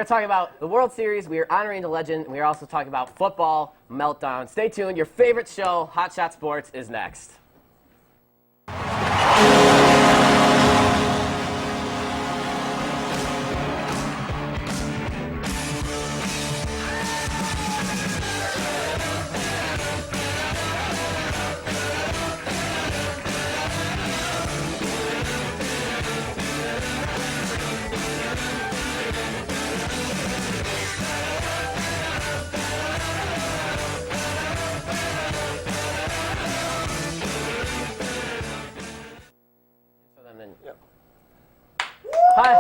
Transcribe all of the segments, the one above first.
talking about the World Series. We are honoring the legend. We are also talking about football meltdown. Stay tuned. Your favorite show, Hot Shot Sports, is next. Hi.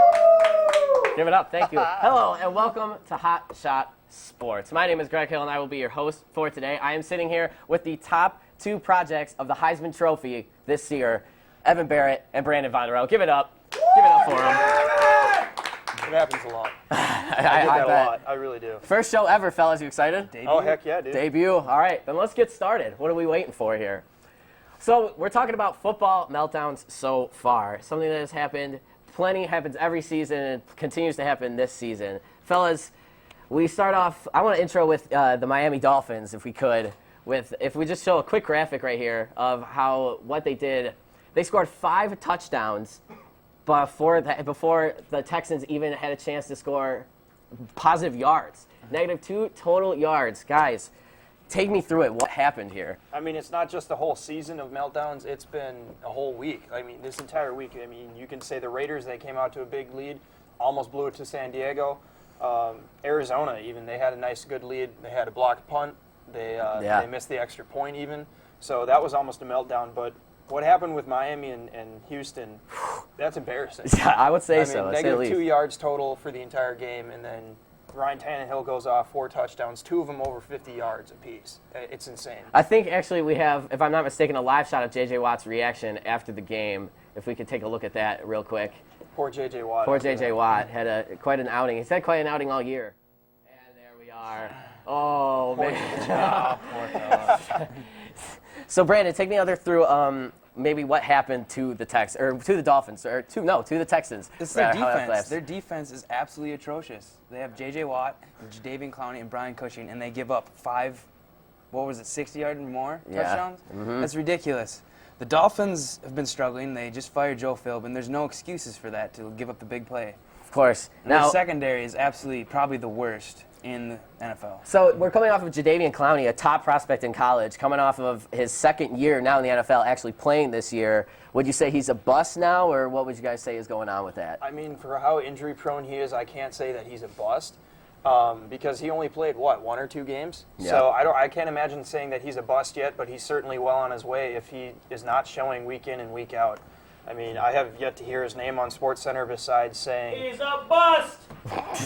Give it up. Thank you. Hello, and welcome to Hot Shot Sports. My name is Greg Hill, and I will be your host for today. I am sitting here with the top two projects of the Heisman Trophy this year, Evan Barrett and Brandon Vanderhoe. Give it up. Give it up for them. It happens a lot. I get that a lot. I really do. First show ever, fellas. You excited? Debut? Oh, heck yeah, dude. Debut. All right, then let's get started. What are we waiting for here? So we're talking about football meltdowns so far. Something that has happened. Plenty happens every season and continues to happen this season. Fellas, we start off, I want to intro with the Miami Dolphins, if we could, if we just show a quick graphic right here of what they did. They scored 5 touchdowns before the Texans even had a chance to score positive yards. -2 total yards. Guys, take me through it. What happened here? I mean, it's not just a whole season of meltdowns. It's been a whole week. I mean, this entire week. I mean, you can say the Raiders, they came out to a big lead, almost blew it to San Diego. Arizona, even, they had a nice, good lead. They had a blocked punt. They missed the extra point even. So that was almost a meltdown. But what happened with Miami and Houston, that's embarrassing. Yeah, I would say I so. mean, -2 yards total for the entire game, and then Ryan Tannehill goes off 4 touchdowns, 2 of them over 50 yards apiece. It's insane. I think actually we have, if I'm not mistaken, a live shot of J.J. Watt's reaction after the game. If we could take a look at that real quick. Poor J.J. Watt. Poor J.J. Watt had quite an outing. He's had quite an outing all year. And there we are. Oh, man. Poor fella. So, Brandon, take me through maybe what happened to the to the Dolphins, to the Texans. It's their defense. Their defense is absolutely atrocious. They have J.J. Watt, Jadeveon Clowney, and Brian Cushing, and they give up 60-yard and more touchdowns? Mm-hmm. That's ridiculous. The Dolphins have been struggling. They just fired Joe Philbin, and there's no excuses for that to give up the big play. Of course. And their secondary is absolutely probably the worst in the NFL. So we're coming off of Jadeveon Clowney, a top prospect in college, coming off of his second year now in the NFL, actually playing this year. Would you say he's a bust now, or what would you guys say is going on with that? I mean, for how injury-prone he is, I can't say that he's a bust because he only played, 1 or 2 games? Yeah. So I can't imagine saying that he's a bust yet, but he's certainly well on his way if he is not showing week in and week out. I mean, I have yet to hear his name on SportsCenter besides saying he's a bust.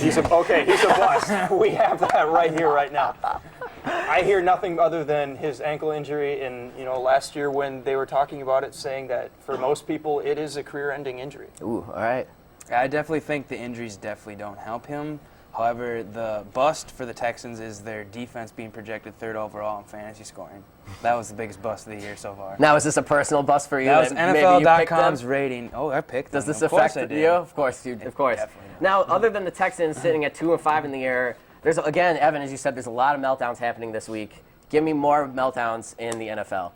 He's a bust. We have that right here, right now. I hear nothing other than his ankle injury, and last year when they were talking about it, saying that for most people it is a career-ending injury. Ooh, all right. I definitely think the injuries definitely don't help him. However, the bust for the Texans is their defense being projected 3rd overall in fantasy scoring. That was the biggest bust of the year so far. Now, is this a personal bust for you? That was maybe you picked NFL.com's them? rating. Oh, I picked them. Does this Of course affect I did. you? Of course, of course. Now, other than the Texans sitting at 2-5 in the year, there's, again, Evan, as you said, there's a lot of meltdowns happening this week. Give me more meltdowns in the NFL.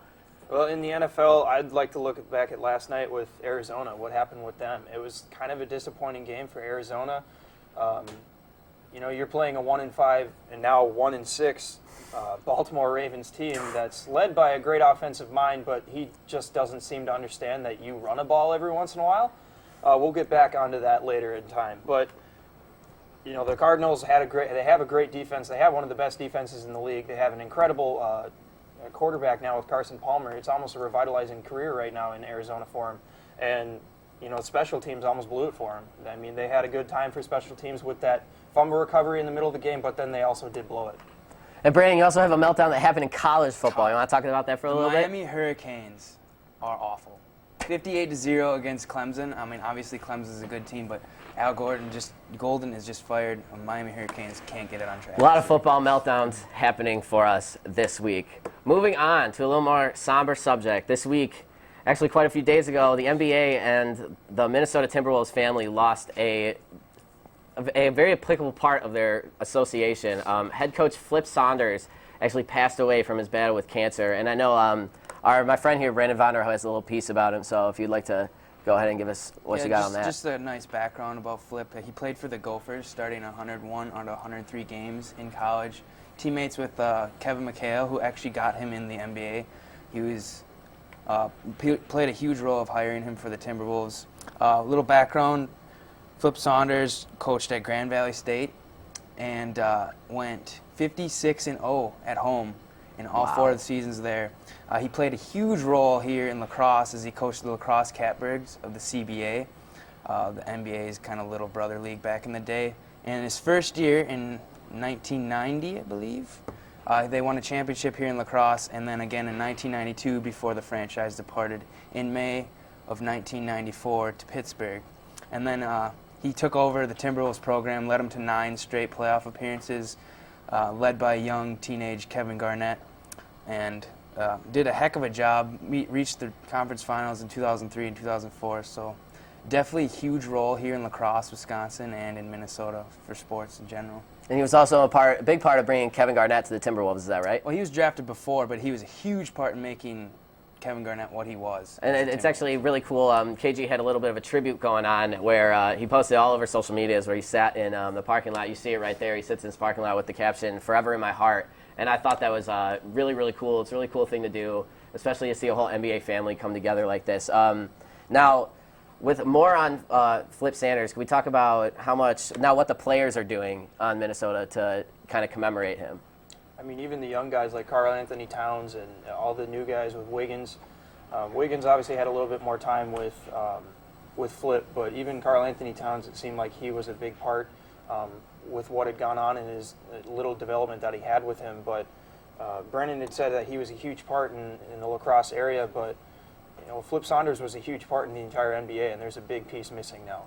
Well, in the NFL, I'd like to look back at last night with Arizona. What happened with them? It was kind of a disappointing game for Arizona. You're playing a 1-5 and now 1-6 Baltimore Ravens team that's led by a great offensive mind, but he just doesn't seem to understand that you run a ball every once in a while. We'll get back onto that later in time, but the Cardinals have a great defense. They have one of the best defenses in the league. They have an incredible quarterback now with Carson Palmer. It's almost a revitalizing career right now in Arizona for him, and special teams almost blew it for him. I mean, they had a good time for special teams with that fumble recovery in the middle of the game, but then they also did blow it. And Brandon, you also have a meltdown that happened in college football. You want to talk about that for a little bit? Miami Hurricanes are awful. 58-0 against Clemson. I mean, obviously Clemson is a good team, but Al Golden is just fired. Miami Hurricanes can't get it on track. A lot of football meltdowns happening for us this week. Moving on to a little more somber subject. This week, actually quite a few days ago, the NBA and the Minnesota Timberwolves family lost a a very applicable part of their association. Head coach Flip Saunders actually passed away from his battle with cancer, and I know my friend here, Brandon Vanderhoe, has a little piece about him. So if you'd like to go ahead and give us what you got on that. Just a nice background about Flip. He played for the Gophers, starting 101 out of 103 games in college. Teammates with Kevin McHale, who actually got him in the NBA. He was played a huge role of hiring him for the Timberwolves. Little background: Flip Saunders coached at Grand Valley State and went 56-0 at home in all 4 of the seasons there. He played a huge role here in lacrosse as he coached the lacrosse Catbirds of the CBA, the NBA's kind of little brother league back in the day. And his first year in 1990, I believe, they won a championship here in lacrosse, and then again in 1992 before the franchise departed in May of 1994 to Pittsburgh. And then he took over the Timberwolves program, led them to 9 straight playoff appearances, led by young teenage Kevin Garnett, and did a heck of a job. Reached the conference finals in 2003 and 2004. So definitely a huge role here in La Crosse, Wisconsin, and in Minnesota for sports in general. And he was also a big part of bringing Kevin Garnett to the Timberwolves. Is that right? Well, he was drafted before, but he was a huge part in making Kevin Garnett what he was. And it's actually really cool. KG had a little bit of a tribute going on where he posted all over social medias where he sat in the parking lot. You see it right there. He sits in his parking lot with the caption, "Forever in my heart." And I thought that was really, really cool. It's a really cool thing to do, especially to see a whole NBA family come together like this. Now, with more on Flip Saunders, can we talk about what the players are doing on Minnesota to kind of commemorate him? I mean, even the young guys like Karl Anthony Towns and all the new guys with Wiggins. Wiggins obviously had a little bit more time with Flip, but even Karl Anthony Towns, it seemed like he was a big part with what had gone on in his little development that he had with him. But Brennan had said that he was a huge part in the La Crosse area, but Flip Saunders was a huge part in the entire NBA, and there's a big piece missing now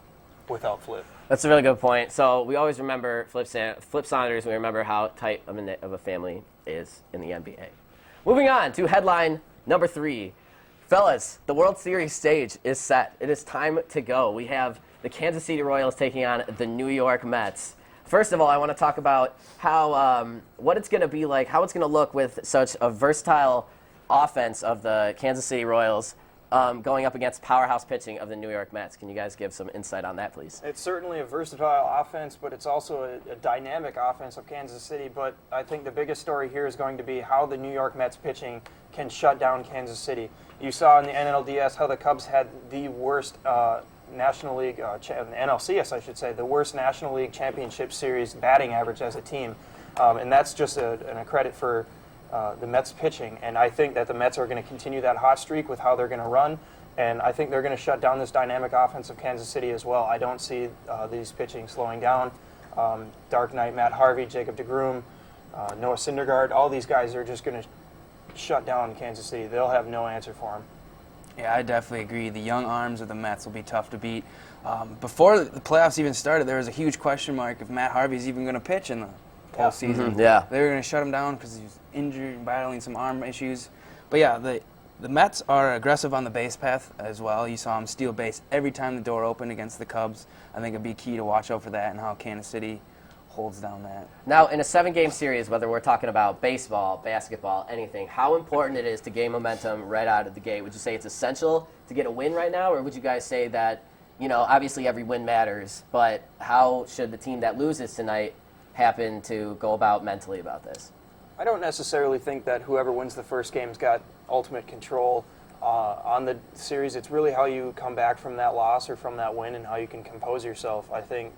without Flip. That's a really good point. So we always remember Flip Saunders. We remember how tight of a family is in the NBA. Moving on to headline number 3. Fellas, the World Series stage is set. It is time to go. We have the Kansas City Royals taking on the New York Mets. First of all, I want to talk about what it's going to be like, how it's going to look with such a versatile offense of the Kansas City Royals going up against powerhouse pitching of the New York Mets. Can you guys give some insight on that, please? It's certainly a versatile offense, but it's also a dynamic offense of Kansas City. But I think the biggest story here is going to be how the New York Mets pitching can shut down Kansas City. You saw in the NLDS how the Cubs had the worst National League, NLCS, I should say, the worst National League Championship Series batting average as a team. And that's just a credit for the Mets pitching. And I think that the Mets are going to continue that hot streak with how they're going to run. And I think they're going to shut down this dynamic offense of Kansas City as well. I don't see these pitching slowing down. Dark Knight, Matt Harvey, Jacob deGrom, Noah Syndergaard, all these guys are just going to shut down Kansas City. They'll have no answer for them. Yeah, I definitely agree. The young arms of the Mets will be tough to beat. Before the playoffs even started, there was a huge question mark if Matt Harvey's even going to pitch in the postseason. Mm-hmm. Yeah. They were going to shut him down because he was injured and battling some arm issues. But yeah, the Mets are aggressive on the base path as well. You saw them steal base every time the door opened against the Cubs. I think it'd be key to watch out for that and how Kansas City holds down that. Now, in a 7-game series, whether we're talking about baseball, basketball, anything, how important it is to gain momentum right out of the gate? Would you say it's essential to get a win right now, or would you guys say that, obviously every win matters, but how should the team that loses tonight happen to go about mentally about this? I don't necessarily think that whoever wins the first game's got ultimate control on the series. It's really how you come back from that loss or from that win and how you can compose yourself. I think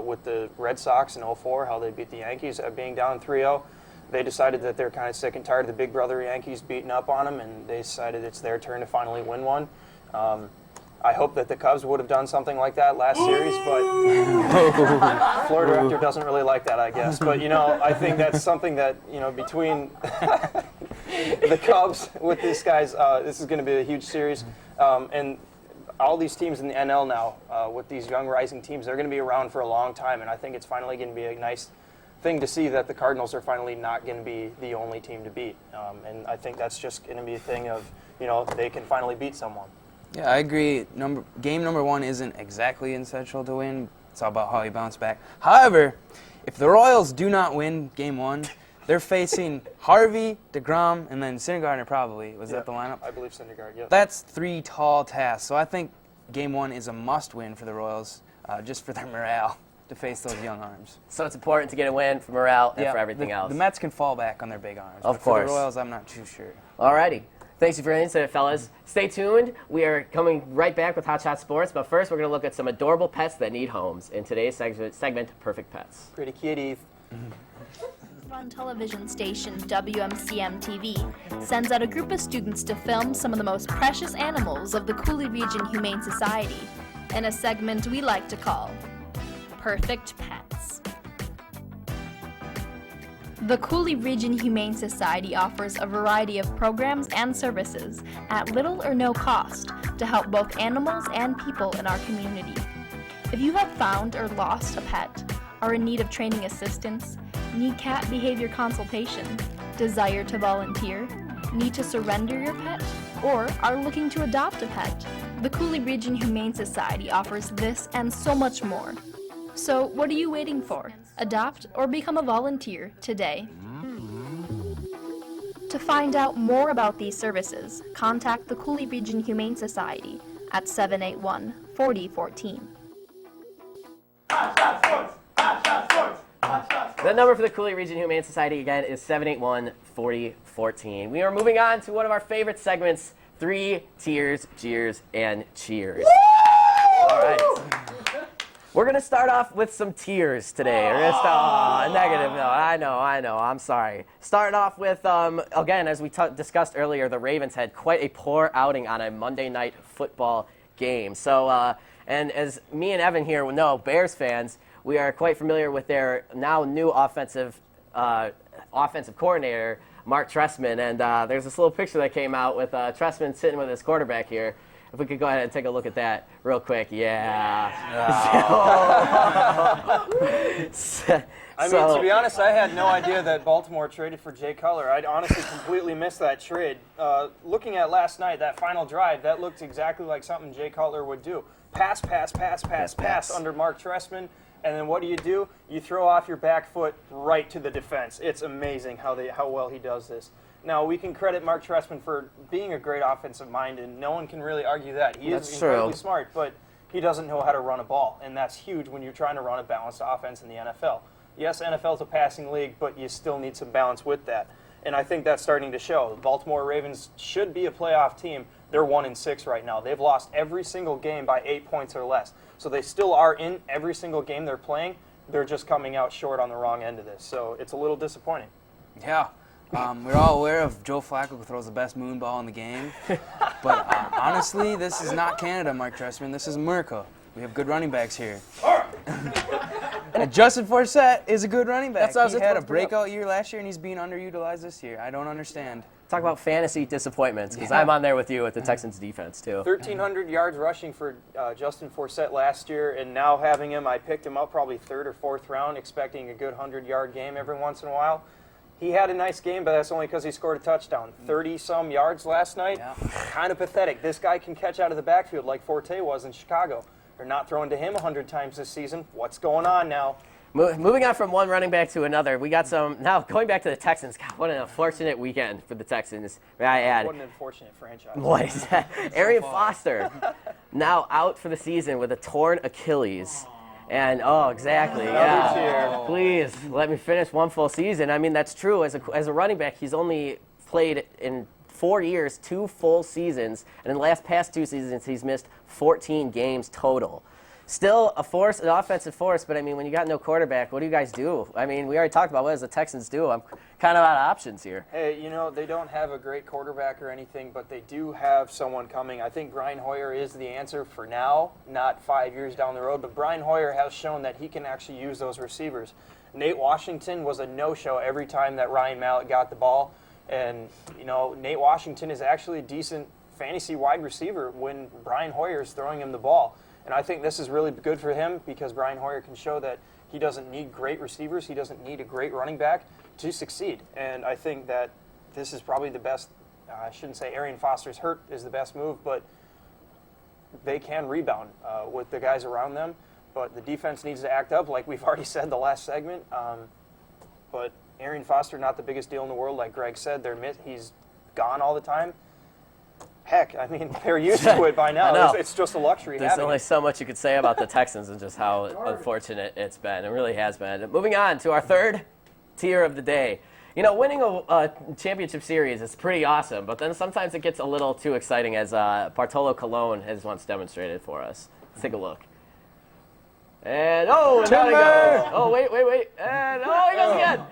with the Red Sox in 2004, how they beat the Yankees being down 3-0, they decided that they're kind of sick and tired of the big brother Yankees beating up on them, and they decided it's their turn to finally win one. I hope that the Cubs would have done something like that last series, but floor director doesn't really like that, I guess. But, I think that's something that, between the Cubs with these guys, this is going to be a huge series. And all these teams in the NL now, with these young rising teams, they're going to be around for a long time, and I think it's finally going to be a nice thing to see that the Cardinals are finally not going to be the only team to beat. And I think that's just going to be a thing of, they can finally beat someone. Yeah, I agree. Game number 1 isn't exactly essential to win, It's all about how you bounce back. However, if the Royals do not win Game 1, they're facing Harvey, DeGrom, and then Syndergaard probably. Was that the lineup? I believe Syndergaard, yeah. That's 3 tall tasks. So I think Game 1 is a must-win for the Royals, just for their morale to face those young arms. So it's important to get a win for morale and for everything else. The Mets can fall back on their big arms. Of but course. For the Royals, I'm not too sure. Alrighty. Thanks for your insight, fellas. Stay tuned. We are coming right back with Hot Shot Sports, but first we're going to look at some adorable pets that need homes in today's segment Perfect Pets. Pretty kitties. Run television station WMCM TV sends out a group of students to film some of the most precious animals of the Cooley Region Humane Society in a segment we like to call Perfect Pets. The Cooley Region Humane Society offers a variety of programs and services at little or no cost to help both animals and people in our community. If you have found or lost a pet, are in need of training assistance, need cat behavior consultation, desire to volunteer, need to surrender your pet, or are looking to adopt a pet, the Cooley Region Humane Society offers this and so much more. So what are you waiting for? Adopt or become a volunteer today. To find out more about these services, contact the Cooley Region Humane Society at 781-4014. The number for the Cooley Region Humane Society, again, is 781-4014. We are moving on to one of our favorite segments, 3 Tears, Jeers, and Cheers. All right. We're going to start off with some tears today. We're going to start, negative note. I know. I'm sorry. Starting off with, again, as we discussed earlier, the Ravens had quite a poor outing on a Monday night football game. So, and as me and Evan here know, Bears fans, we are quite familiar with their now new offensive coordinator, Mark Trestman. And there's this little picture that came out with Trestman sitting with his quarterback here. If we could go ahead and take a look at that real quick. Yeah. I mean, to be honest, I had no idea that Baltimore traded for Jay Cutler. I'd honestly completely missed that trade. Looking at last night, that final drive, that looked exactly like something Jay Cutler would do. Pass under Mark Trestman. And then what do? You throw off your back foot right to the defense. It's amazing how well he does this. Now, we can credit Mark Trestman for being a great offensive mind, and no one can really argue that. He is incredibly smart, but he doesn't know how to run a ball, and that's huge when you're trying to run a balanced offense in the NFL. Yes, NFL's a passing league, but you still need some balance with that, and I think that's starting to show. The Baltimore Ravens should be a playoff team. They're 1-6 right now. They've lost every single game by 8 points or less, so they still are in every single game they're playing. They're just coming out short on the wrong end of this, so it's a little disappointing. Yeah. We're all aware of Joe Flacco, who throws the best moon ball in the game. But honestly, this is not Canada, Mark Trestman. This is America. We have good running backs here. And Justin Forsett is a good running back. He had a breakout year last year, and he's being underutilized this year. I don't understand. Talk about fantasy disappointments, because I'm on there with you with the Texans defense, too. 1,300 yards rushing for Justin Forsett last year, and now having him, I picked him up probably 3rd or 4th round, expecting a good 100-yard game every once in a while. He had a nice game, but that's only because he scored a touchdown. 30-some yards last night. Yeah. Kind of pathetic. This guy can catch out of the backfield like Forte was in Chicago. They're not throwing to him 100 times this season. What's going on now? Moving on from one running back to another, we got some. Now, going back to the Texans. God, what an unfortunate weekend for the Texans, may I add. What an unfortunate franchise. What is that? Arian Foster, now out for the season with a torn Achilles. And, exactly, yeah. Please, let me finish one full season. I mean, that's true. As a running back, he's only played in 4 years, 2 full seasons. And in the past 2 seasons, he's missed 14 games total. Still an offensive force, but, I mean, when you got no quarterback, what do you guys do? I mean, we already talked about what does the Texans do. I'm kind of out of options here. Hey, they don't have a great quarterback or anything, but they do have someone coming. I think Brian Hoyer is the answer for now, not 5 years down the road, but Brian Hoyer has shown that he can actually use those receivers. Nate Washington was a no-show every time that Ryan Mallett got the ball, and, Nate Washington is actually a decent fantasy wide receiver when Brian Hoyer is throwing him the ball. And I think this is really good for him because Brian Hoyer can show that he doesn't need great receivers. He doesn't need a great running back to succeed. And I think that this is probably the best. I shouldn't say Arian Foster's hurt is the best move, but they can rebound with the guys around them. but the defense needs to act up, like we've already said the last segment. But Arian Foster, not the biggest deal in the world, like Greg said. He's gone all the time. Heck, I mean, they're used to it by now. It's just a luxury. There's only so much you could say about the Texans and just how unfortunate it's been. It really has been. Moving on to our third tier of the day. You know, winning a championship series is pretty awesome, but then sometimes it gets a little too exciting, as Bartolo Colon has once demonstrated for us. Let's take a look. And, and down he goes. Oh, wait. And, he goes again.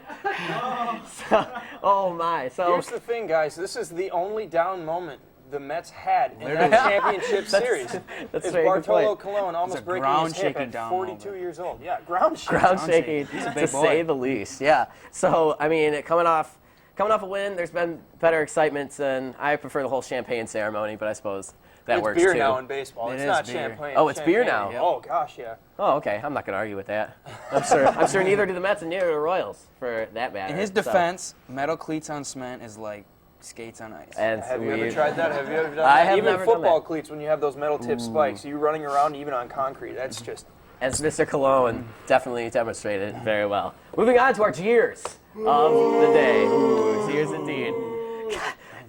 So, here's the thing, guys. This is the only down moment the Mets had in that championship series. It's Bartolo Colon almost breaking his hip at 42 years old. Yeah, ground shaking, to say the least. Yeah. So, I mean, coming off a win, there's been better excitement, and I prefer the whole champagne ceremony, but I suppose that works too. It's beer now in baseball. It's not champagne. Oh, it's beer now. Yep. Oh gosh, yeah. Oh, okay. I'm not going to argue with that. I'm sure neither do the Mets and neither do the Royals, for that matter. In his defense, metal cleats on cement is like skates on ice. And have you ever tried that? Have you ever done that? Have even never football done that. Cleats, when you have those metal tip spikes, you running around even on concrete. That's just. As Mr. Colon definitely demonstrated very well. Moving on to our cheers of the day. Ooh, cheers indeed.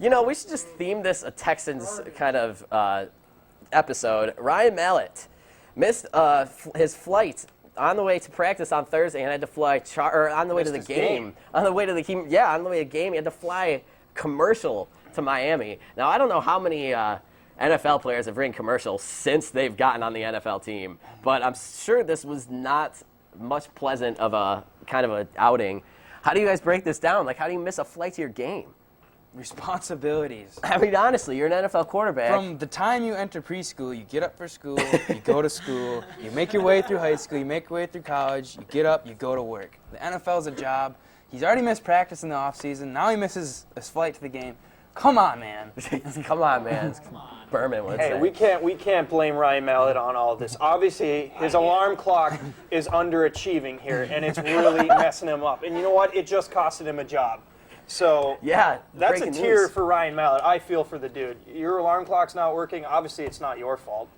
You know, we should just theme this a Texans kind of episode. Ryan Mallett missed his flight on the way to practice on Thursday and had to fly on the way to the game. On the way to the game, he had to fly commercial to Miami. Now, I don't know how many NFL players have ridden commercial since they've gotten on the NFL team, but I'm sure this was not much pleasant of a kind of an outing. How do you guys break this down? Like, how do you miss a flight to your game? Responsibilities. I mean, honestly, you're an NFL quarterback. From the time you enter preschool, you get up for school, you go to school, you make your way through high school, you make your way through college, you get up, you go to work. The NFL's a job. He's already missed practice in the offseason. Now he misses his flight to the game. Come on, man. Come on, man. Berman would say. Hey, we can't blame Ryan Mallett on all of this. Obviously, his alarm clock is underachieving here, and it's really messing him up. And you know what? It just costed him a job. So yeah, that's a tier for Ryan Mallett. I feel for the dude. Your alarm clock's not working. Obviously, it's not your fault.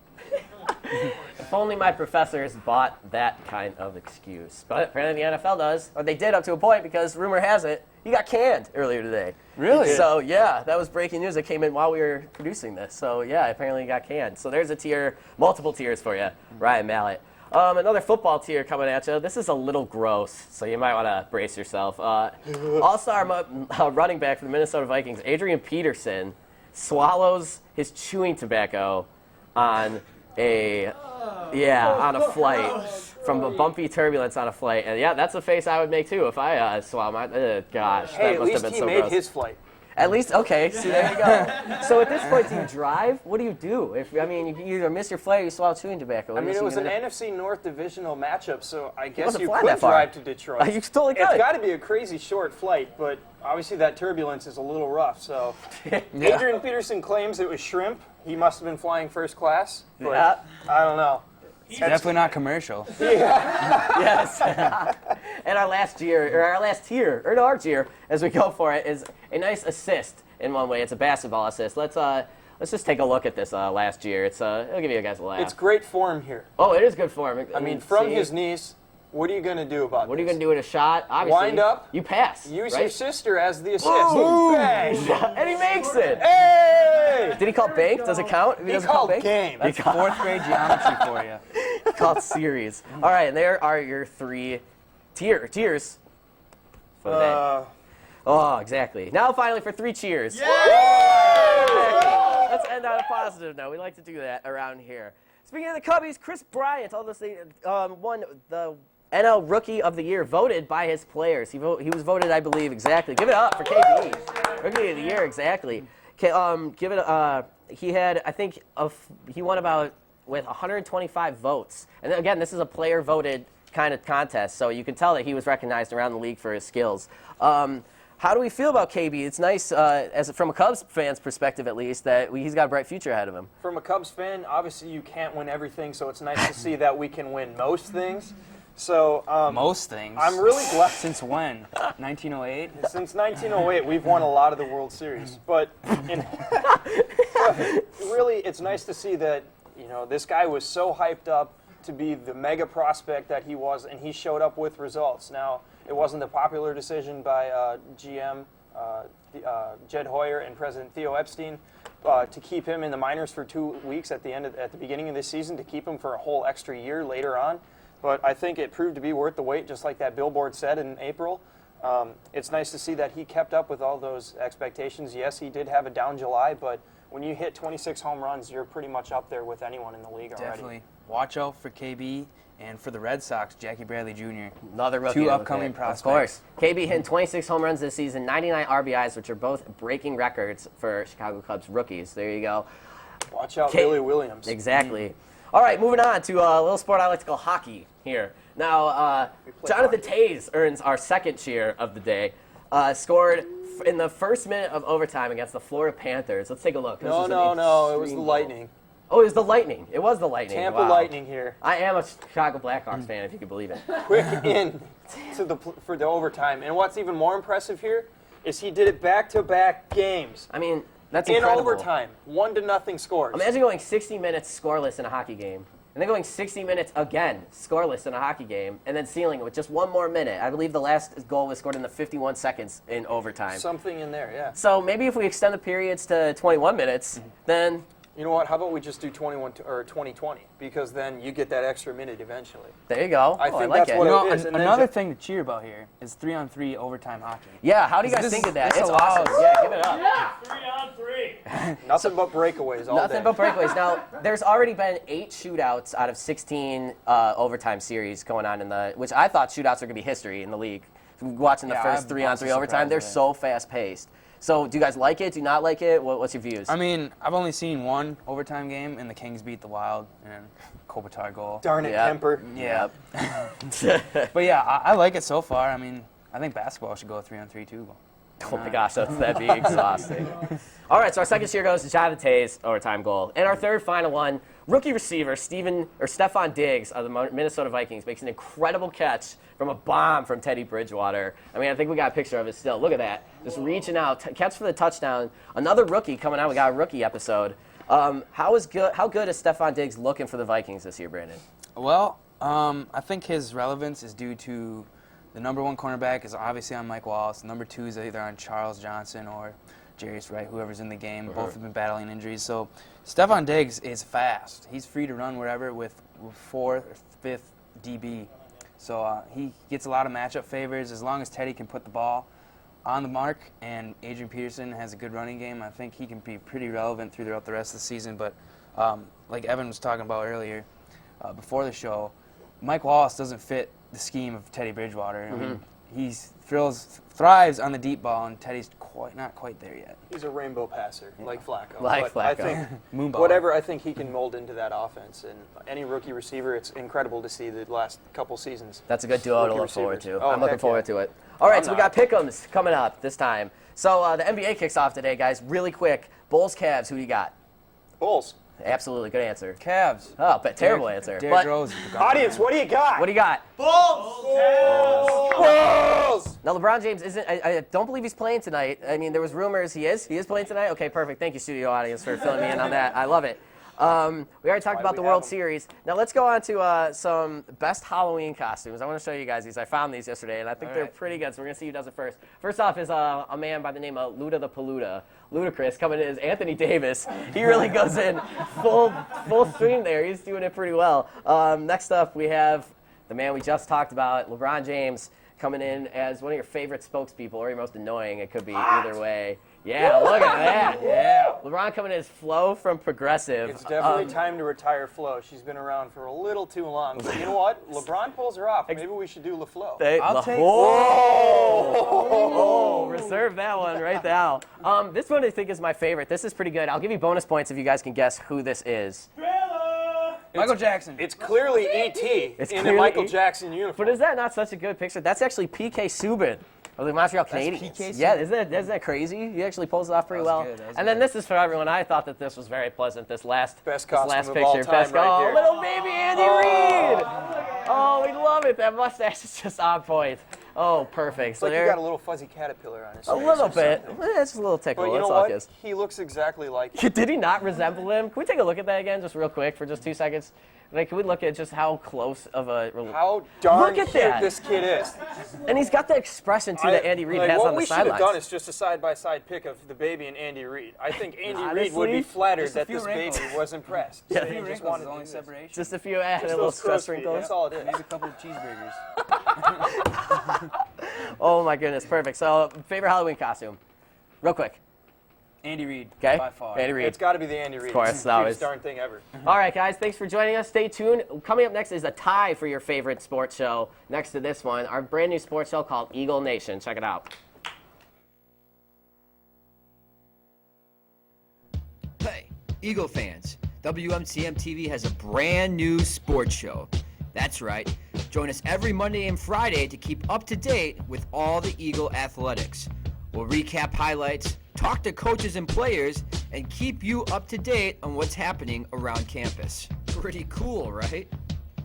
If only my professors bought that kind of excuse. But apparently the NFL does. Or they did up to a point, because rumor has it, he got canned earlier today. Really? So, yeah, that was breaking news that came in while we were producing this. So, yeah, apparently he got canned. So there's a tier, multiple tiers for you, Ryan Mallett. Another football tier coming at you. This is a little gross, so you might want to brace yourself. All-star running back for the Minnesota Vikings, Adrian Peterson, swallows his chewing tobacco on a flight, from a bumpy turbulence on a flight. And yeah, that's a face I would make too if I swallowed my, gosh, hey, that must have been so gross. At least he made his flight. At least, okay, see, there you go. So at this point, do you drive? What do you do? You either miss your flight or you swallow chewing tobacco. It was an NFC North divisional matchup, so I guess you could drive to Detroit. You totally could. It's got to be a crazy short flight, but obviously that turbulence is a little rough. So Adrian Peterson claims it was shrimp. He must have been flying first class, but I don't know. It's definitely not commercial. Yes. And our tier, as we go for it, is a nice assist in one way. It's a basketball assist. Let's just take a look at this last year. It'll give you guys a laugh. It's great form here. Oh, it is good form. I mean, from his knees. What are you going to do about this? What are you going to do with a shot? Obviously, wind up. You pass. Use your sister as the assist. Boom! Bang! And he makes it. Hey! Did he call bank? Does it count? He called game. That's fourth grade geometry for you. He called series. All right, and there are your three tiers for the day. Oh, exactly. Now, finally, for three cheers. Yay! Let's end on a positive note. We like to do that around here. Speaking of the Cubbies, Chris Bryant told us they won the NL Rookie of the Year, voted by his players. He was voted, I believe, exactly. Give it up for KB. Rookie of the Year, exactly. He had, I think, he won about with 125 votes. And then, again, this is a player-voted kind of contest, so you can tell that he was recognized around the league for his skills. How do we feel about KB? It's nice, from a Cubs fan's perspective at least, that he's got a bright future ahead of him. From a Cubs fan, obviously you can't win everything, so it's nice to see that we can win most things. So most things? I'm really glad. Since when? 1908? Since 1908, we've won a lot of the World Series. But really, it's nice to see that this guy was so hyped up to be the mega prospect that he was, and he showed up with results. Now, it wasn't a popular decision by GM Jed Hoyer and President Theo Epstein to keep him in the minors for 2 weeks at the beginning of this season, to keep him for a whole extra year later on. But I think it proved to be worth the wait, just like that billboard said in April. It's nice to see that he kept up with all those expectations. Yes, he did have a down July, but when you hit 26 home runs, you're pretty much up there with anyone in the league already. Definitely. Watch out for KB and for the Red Sox, Jackie Bradley Jr. Another rookie. Two upcoming prospects. Of course. KB hitting 26 home runs this season, 99 RBIs, which are both breaking records for Chicago Cubs rookies. There you go. Watch out, Billy Williams. Exactly. All right, moving on to a little sport I like to call hockey here. Now, Jonathan Toews earns our second cheer of the day. Scored in the first minute of overtime against the Florida Panthers. Let's take a look. No, it was the Lightning. Oh, it was the Lightning. It was the Lightning. Tampa Wow. Lightning here. I am a Chicago Blackhawks fan, if you can believe it. Quick in for the overtime. And what's even more impressive here is he did it back-to-back games. I mean, that's in incredible. overtime, 1-0 scores. Imagine going 60 minutes scoreless in a hockey game, and then going 60 minutes again scoreless in a hockey game, and then sealing it with just one more minute. I believe the last goal was scored in the 51 seconds in overtime. Something in there, yeah. So maybe if we extend the periods to 21 minutes, then... You know what? How about we just do 2020? Because then you get that extra minute eventually. There you go. I think like that's it. what You know, it is. And then another thing to cheer about here is 3-on-3 overtime hockey. Yeah, how do you guys This think is- of that? this It's allows- awesome. Yeah, give it up. Yeah, 3-on-3. Nothing but breakaways all day. Nothing but breakaways. Now, there's already been 8 shootouts out of 16 overtime series going on which I thought shootouts are going to be history in the league. Watching the Yeah, first I'm 3-on-3 also overtime, surprised they're with it. so fast-paced. So do you guys like it? Do you not like it? What's your views? I mean, I've only seen one overtime game, and the Kings beat the Wild, and Kopitar goal. Darn it, Yep. Kemper. Yeah. But yeah, I like it so far. I mean, I think basketball should go 3-on-3 too. Oh my gosh, that'd be exhausting. All right, so our second cheer goes to Jonathan Toews, overtime goal. And our third final one, rookie receiver Stephon Diggs of the Minnesota Vikings makes an incredible catch from a bomb from Teddy Bridgewater. I mean, I think we got a picture of it still. Look at that. Just reaching out, catch for the touchdown. Another rookie coming out. We got a rookie episode. How good is Stephon Diggs looking for the Vikings this year, Brandon? Well, I think his relevance is due to the number 1 cornerback is obviously on Mike Wallace. Number 2 is either on Charles Johnson or Jarius Wright, whoever's in the game. Both have been battling injuries. So Stephon Diggs is fast. He's free to run wherever with 4th or 5th DB. So he gets a lot of matchup favors. As long as Teddy can put the ball on the mark and Adrian Peterson has a good running game, I think he can be pretty relevant throughout the rest of the season. But like Evan was talking about earlier before the show, Mike Wallace doesn't fit the scheme of Teddy Bridgewater. I mean, he thrives on the deep ball, and Teddy's not quite there yet. He's a rainbow passer, like Flacco. Like But I Flacco. think Moonball. whatever I think he can mold into that offense. And any rookie receiver, it's incredible to see the last couple seasons. That's a good duo to Rookie look forward to. receivers. Oh, I'm looking heck forward yeah. to it. All right, I'm so we not. got pick'ems coming up this time. So the NBA kicks off today, guys. Really quick. Bulls, Cavs. Who you got? Bulls. Absolutely, good answer. Cavs. Oh, but terrible answer. Derrick But Rose. Audience, what do you got? what do you got? Bulls! Now, LeBron James isn't. I don't believe he's playing tonight. I mean, there was rumors he is. He is playing tonight. Okay, perfect. Thank you, studio audience, for filling me in on that. I love it. We already talked about the World Series. Now let's go on to some best Halloween costumes. I want to show you guys these. I found these yesterday, and I think they're pretty good. So we're gonna see who does it first. First off is a man by the name of Luda the Paluda. Ludacris coming in as Anthony Davis. He really goes in full stream there. He's doing it pretty well. Next up we have the man we just talked about, LeBron James, coming in as one of your favorite spokespeople or your most annoying. It could be either way. Yeah, look at that. Yeah. LeBron coming in as Flo from Progressive. It's definitely time to retire Flo. She's been around for a little too long. But you know what? LeBron pulls her off. Maybe we should do LaFlo. I'll take- Oh, reserve that one right now. This one I think is my favorite. This is pretty good. I'll give you bonus points if you guys can guess who this is. Michael Jackson. It's clearly E.T. It's in a clearly Michael E- Jackson uniform. But is that not such a good picture? That's actually P.K. Subban of the Montreal Canadiens. P.K. Yeah, Subban? isn't that crazy? He actually pulls it off pretty well. That was And then good. this is for everyone. I thought that this was very pleasant. This last Best this costume last of picture. all time Best right oh, here. little baby Andy Reid. Oh, we love it. That mustache is just on point. Oh, perfect. It's like you got a little fuzzy caterpillar on his a face little or bit. something. It's just a little tickle. But you That's know all what? it is. He looks exactly like him. Did he not resemble him? Can we take a look at that again just real quick for just 2 seconds? Like, can we look at just how close of a... How darn Look at cute that. this kid is. And he's got the expression, too, that Andy Reid like, has what on the we should have sidelines. done is just a side-by-side pic of the baby and Andy Reid. I think Andy Reid would be Honestly, flattered just a that few this wrinkles. baby was impressed. Yeah. So A he few just wrinkles wanted is to only do this. separation. Just a few added Just little those stress crust feet, wrinkles. that's all it is. Maybe a couple of cheeseburgers. Oh, my goodness. Perfect. So, favorite Halloween costume? Real quick. Andy Reid, Okay? by far. Andy Reid. It's got to be the Andy Reid. Of course, It's the always. cutest darn thing ever. All right, guys, thanks for joining us. Stay tuned. Coming up next is a tie for your favorite sports show. Next to this one, our brand new sports show called Eagle Nation. Check it out. Hey, Eagle fans, WMCM TV has a brand new sports show. That's right. Join us every Monday and Friday to keep up to date with all the Eagle athletics. We'll recap highlights, talk to coaches and players, and keep you up to date on what's happening around campus. Pretty cool, right?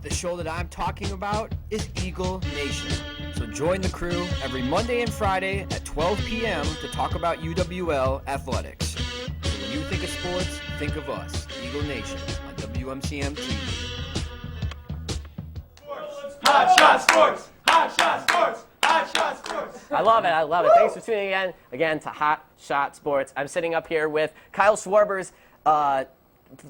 The show that I'm talking about is Eagle Nation. So join the crew every Monday and Friday at 12 p.m. to talk about UWL athletics. So when you think of sports, think of us, Eagle Nation, on WMCM TV. Hot Shot Sports! Hot Shot Sports! Hot Shot Sports! I love it. I love it. Thanks for tuning in again to Hot Shot Sports. I'm sitting up here with Kyle Schwarber's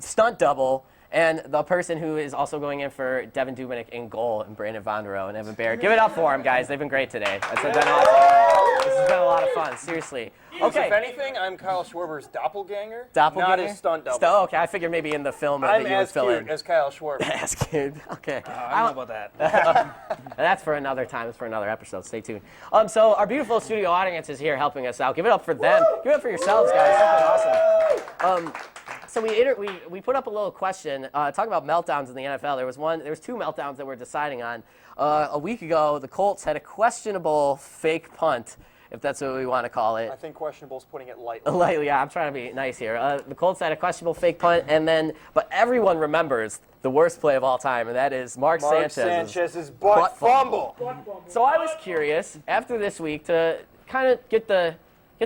stunt double and the person who is also going in for Devin Dubinick in goal, and Brandon Vanderhoe and Evan Barrett. Give it up for them, guys. They've been great today. It's been awesome. This has been a lot of fun. Seriously. If Okay. anything, I'm Kyle Schwarber's doppelganger. Doppelganger? Not his stunt double. Oh, okay. I figured maybe in the film I'm that you would as fill cute in. as Kyle Schwarber. As cute. Okay. I don't know about that. That's for another time. That's for another episode. Stay tuned. So our beautiful studio audience is here helping us out. Give it up for them. Give it up for yourselves, guys. This has been awesome. So we put up a little question talking about meltdowns in the NFL. There was two meltdowns that we're deciding on. A week ago, the Colts had a questionable fake punt, if that's what we want to call it. I think questionable's putting it lightly. Lightly, yeah, I'm trying to be nice here. The Colts had a questionable fake punt, but everyone remembers the worst play of all time, and that is Mark Sanchez's butt fumble. So I was curious after this week to kind of get the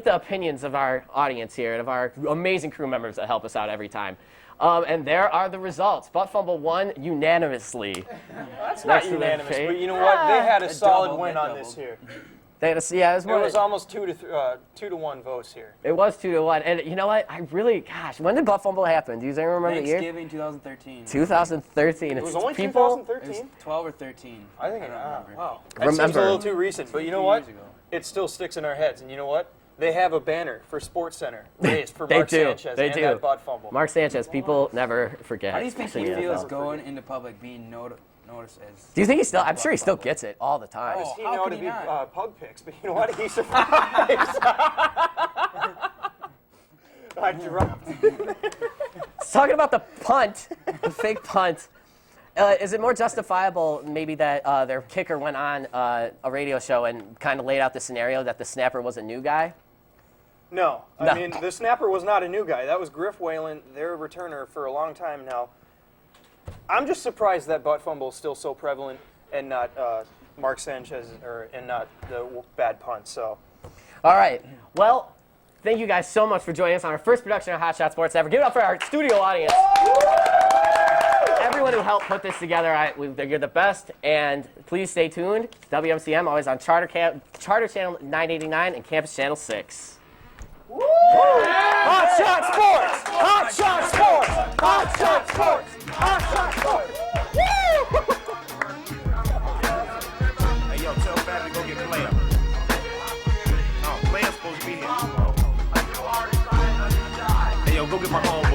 opinions of our audience here and of our amazing crew members that help us out every time. And there are the results. Butt fumble won unanimously. That's Next not to the unanimous, fake. but you know what? They had a solid double, win they on this doubled. here. It It was almost 2-1 votes here. It was 2-1. And you know what? When did butt fumble happen? Do you remember the year? Thanksgiving 2013. 2013. It was only people. 2013? It was 12 or 13. I think don't remember. wow. That seems a Remember. little too recent, but you know Few what? years ago. It still sticks in our heads. And you know what? They have a banner for SportsCenter raised for They Mark do. Sanchez They and do. that butt fumble. Mark Sanchez. People never forget. How do you think especially he in the feels NFL. going into public being noticed as? Do you think he still? I'm sure he still gets it all the time. Does he how know could to he be not? pug picks? But you know what? He's surprised. I dropped. Talking about the punt, the fake punt. Is it more justifiable maybe that their kicker went on a radio show and kind of laid out the scenario that the snapper was a new guy? No. No. I mean, the snapper was not a new guy. That was Griff Whalen, their returner for a long time now. I'm just surprised that butt fumble is still so prevalent and not Mark Sanchez and not the bad punt. So, All right. Well, thank you guys so much for joining us on our first production of Hot Shot Sports ever. Give it up for our studio audience. Everyone who helped put this together, you're the best. And please stay tuned. WMCM, always on Charter Channel 989 and Campus Channel 6. Hot Shot Sports! Hot Shot Sports! Hot Shot Sports! Hot Shot Sports! Hey, yo, tell Fatty to go get Claire. No, Claire's supposed to be here. Hey, yo, go get my home.